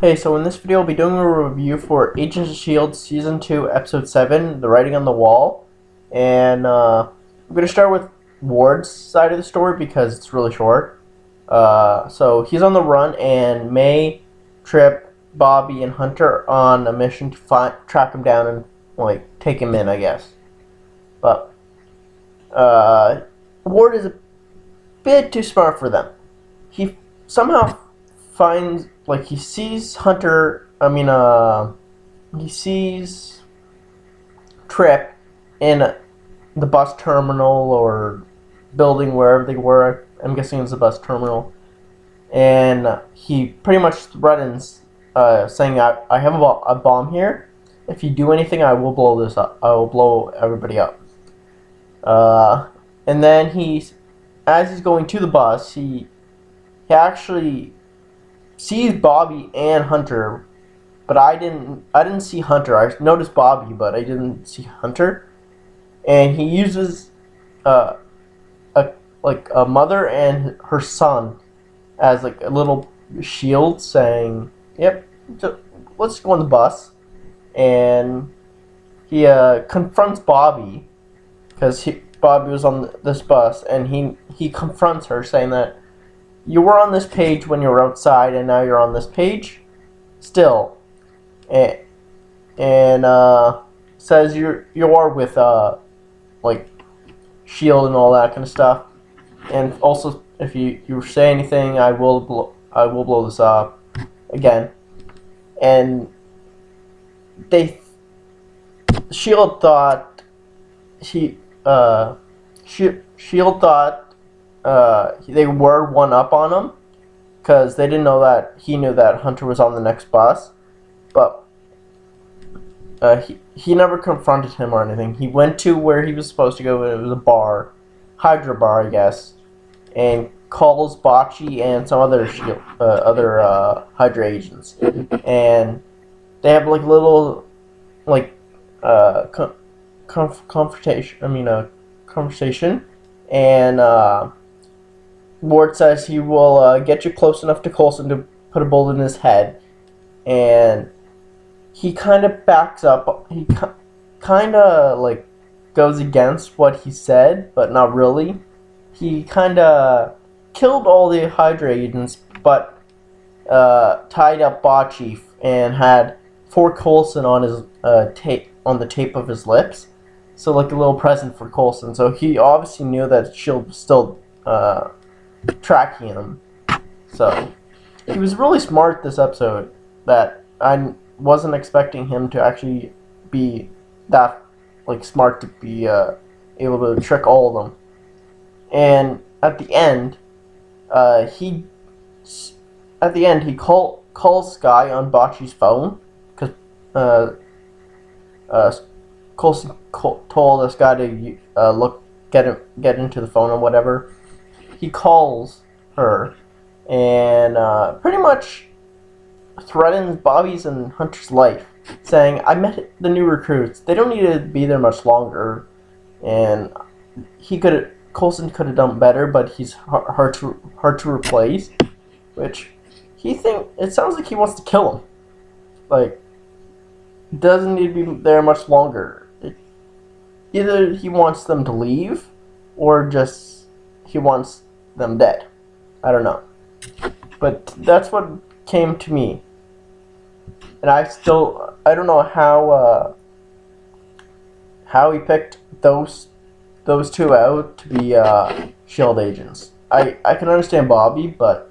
Hey, so in this video, I'll be doing a review for Agents of S.H.I.E.L.D. Season 2, Episode 7, The Writing on the Wall. And I'm going to start with Ward's side of the story because it's really short. So he's on the run, and May, Trip, Bobby, and Hunter on a mission to track him down and take him in, I guess. But Ward is a bit too smart for them. He somehow finds, he sees he sees Trip in the bus terminal or building, wherever they were. I'm guessing it's the bus terminal. And he pretty much threatens, saying, I have a bomb here. If you do anything, I will blow this up. I will blow everybody up. And then as he's going to the bus, he actually sees Bobby and Hunter, but I didn't see Hunter. I noticed Bobby, but I didn't see Hunter. And he uses a mother and her son as a little shield, saying, "Yep, let's go on the bus." And he confronts Bobby because Bobby was on this bus, and he confronts her, saying that you were on this page when you were outside, and now you're on this page still, and says you are with S.H.I.E.L.D. and all that kind of stuff, and also if you say anything, I will blow this up again. And S.H.I.E.L.D. thought S.H.I.E.L.D. thought they were one up on him because they didn't know that he knew that Hunter was on the next bus, but he never confronted him or anything. He went to where he was supposed to go. It was a bar, Hydra bar, I guess, and calls Bocce and some other Hydra agents, and they have little conversation, and Ward says he will get you close enough to Coulson to put a bullet in his head, and he kind of backs up. He kind of goes against what he said, but not really. He kind of killed all the Hydra agents, but tied up Bocce and had for Coulson on his on the tape of his lips, so a little present for Coulson. So he obviously knew that S.H.I.E.L.D. was still tracking him. So he was really smart this episode, that I wasn't expecting him to actually be that smart to be able to trick all of them. And at the end, he calls Sky on Bocce's phone because Coulson told this guy to get into the phone or whatever. He calls her and pretty much threatens Bobby's and Hunter's life, saying, "I met the new recruits. They don't need to be there much longer." And Coulson could have done better, but he's hard to replace. Which it sounds like he wants to kill him. Doesn't need to be there much longer. Either he wants them to leave, or just he wants them dead. I don't know. But that's what came to me. And I don't know how he picked those two out to be S.H.I.E.L.D. agents. I can understand Bobby, but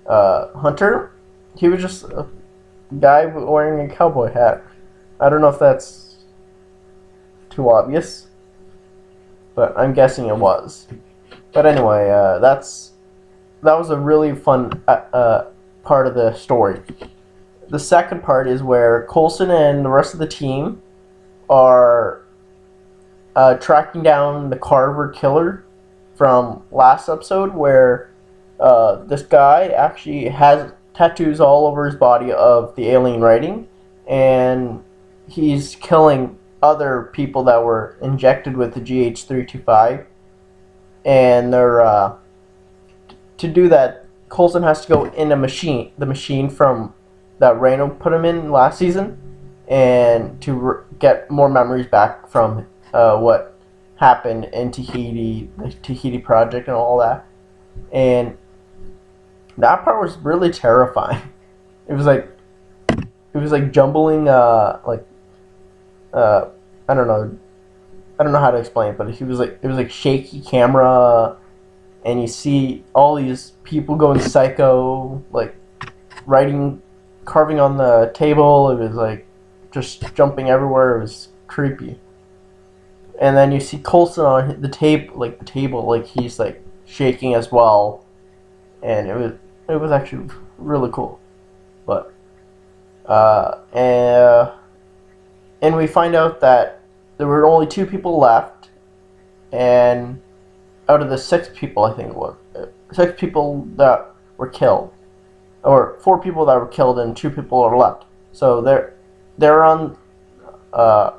Hunter, he was just a guy wearing a cowboy hat. I don't know if that's too obvious, but I'm guessing it was. But anyway, that was a really fun part of the story. The second part is where Coulson and the rest of the team are tracking down the Carver killer from last episode, where this guy actually has tattoos all over his body of the alien writing, and he's killing other people that were injected with the GH325, and to do that, Coulson has to go in the machine from that Reno put him in last season, and to get more memories back from what happened in Tahiti, the Tahiti project, and all that. And that part was really terrifying. It was like jumbling, uh, I don't know, how to explain it, but it was like shaky camera, and you see all these people going psycho, like writing, carving on the table. It was like just jumping everywhere. It was creepy. And then you see Coulson on the table, like he's like shaking as well, and it was actually really cool. But uh, and, and we find out that there were only two people left, and out of the six people, I think it was six people that were killed, or four people that were killed, and two people are left. So they're on. Uh,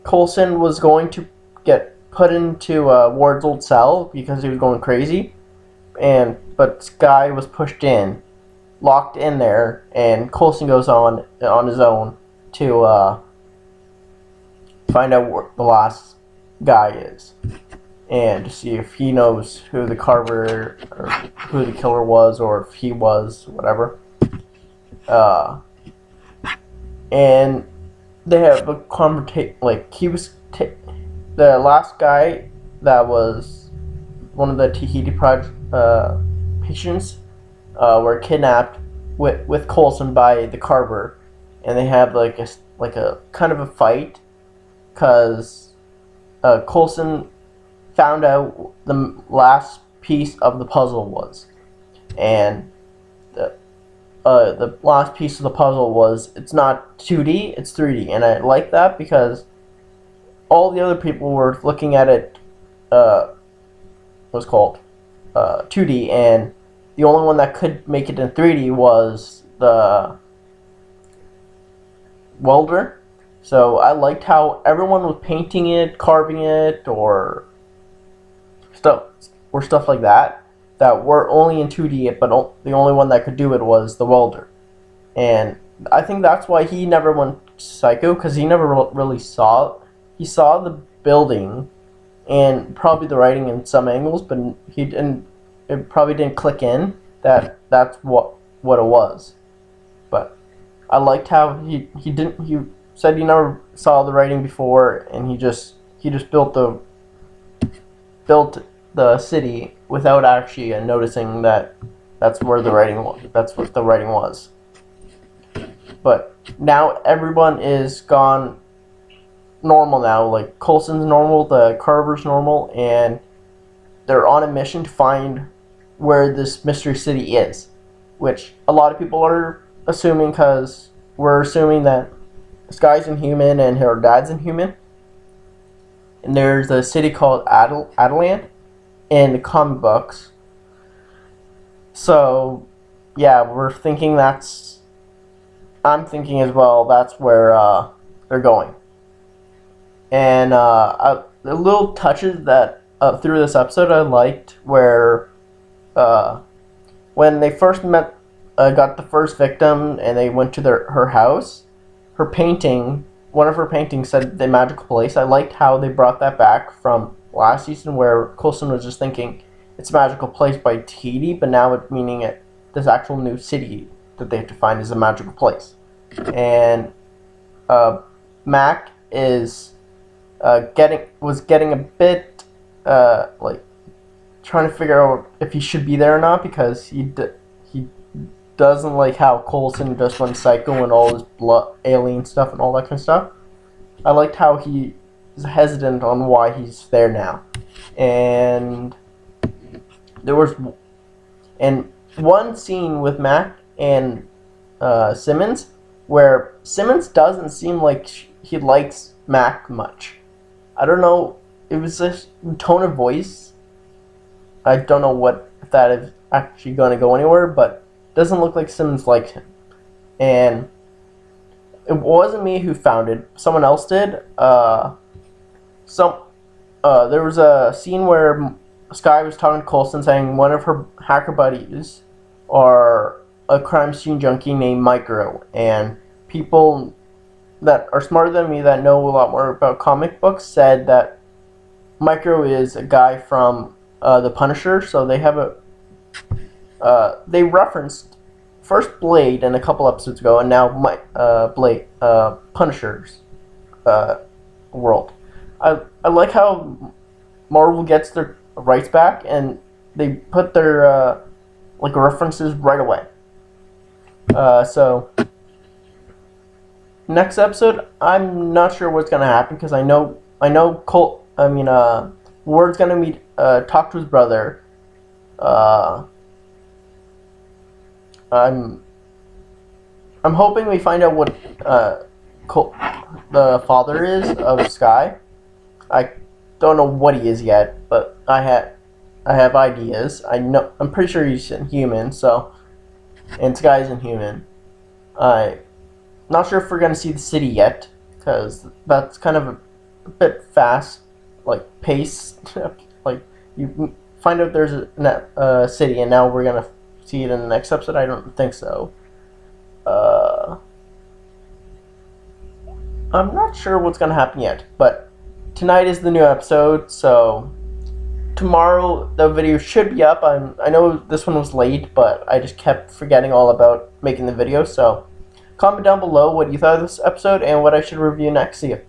Coulson was going to get put into Ward's old cell because he was going crazy, but Sky was pushed in, locked in there, and Coulson goes on his own to find out where the last guy is, and to see if he knows who the carver or who the killer was, or if he was whatever. And they have a conversation. Like the last guy that was one of the Tahiti project patients were kidnapped with Coulson by the carver, and they have like a kind of a fight because Coulson found out the last piece of the puzzle was, and the last piece of the puzzle was it's not 2D, it's 3D, and I like that because all the other people were looking at it, what's called 2D, and the only one that could make it in 3D was the welder. So I liked how everyone was painting it, carving it, or stuff like that were only in 2D, but the only one that could do it was the welder. And I think that's why he never went psycho, because he never really saw. He saw the building and probably the writing in some angles, but he didn't. It probably didn't click in that that's what it was. But I liked how he didn't. He said he never saw the writing before, and he just built the city without actually noticing that that's where the writing was. That's what the writing was. But now everyone is gone normal now. Like Coulson's normal, the Carver's normal, and they're on a mission to find where this mystery city is, which a lot of people are assuming, because we're assuming that Sky's Inhuman and her dad's Inhuman. And there's a city called Adeland in the comic books. So, yeah, I'm thinking as well that's where they're going. And the little touches that through this episode I liked, where when they first got the first victim and they went to her house, one of her paintings said the magical place. I liked how they brought that back from last season, where Coulson was just thinking it's a magical place by Tahiti, but now it's meaning this actual new city that they have to find is a magical place. And Mac is getting a bit like trying to figure out if he should be there or not, because he doesn't like how Coulson just went psycho and all this blood, alien stuff and all that kind of stuff. I liked how he is hesitant on why he's there now. And there was one scene with Mac and Simmons where Simmons doesn't seem like he likes Mac much. I don't know. It was this tone of voice. I don't know if that is actually going to go anywhere, but it doesn't look like Simmons liked him. And it wasn't me who found it. Someone else did. There was a scene where Sky was talking to Coulson, saying one of her hacker buddies, or a crime scene junkie named Micro, and people that are smarter than me that know a lot more about comic books said that Micro is a guy from the Punisher. So they have they referenced first Blade in a couple episodes ago, and now Blade Punisher's world. I like how Marvel gets their rights back and they put their like references right away. So next episode, I'm not sure what's gonna happen because I know Colt. Ward's gonna meet talk to his brother. Uh, I'm I'm hoping we find out what Colt, the father is of Sky. I don't know what he is yet, but I have ideas. I'm pretty sure he's inhuman. So and Sky is inhuman. I'm not sure if we're gonna see the city yet because that's kind of a bit fast, like pace. Like you find out there's a city, and now we're gonna see it in the next episode. I don't think so. Uh, I'm not sure what's gonna happen yet, but tonight is the new episode, so tomorrow the video should be up. I know this one was late, but I just kept forgetting all about making the video. So comment down below what you thought of this episode and what I should review next. See you.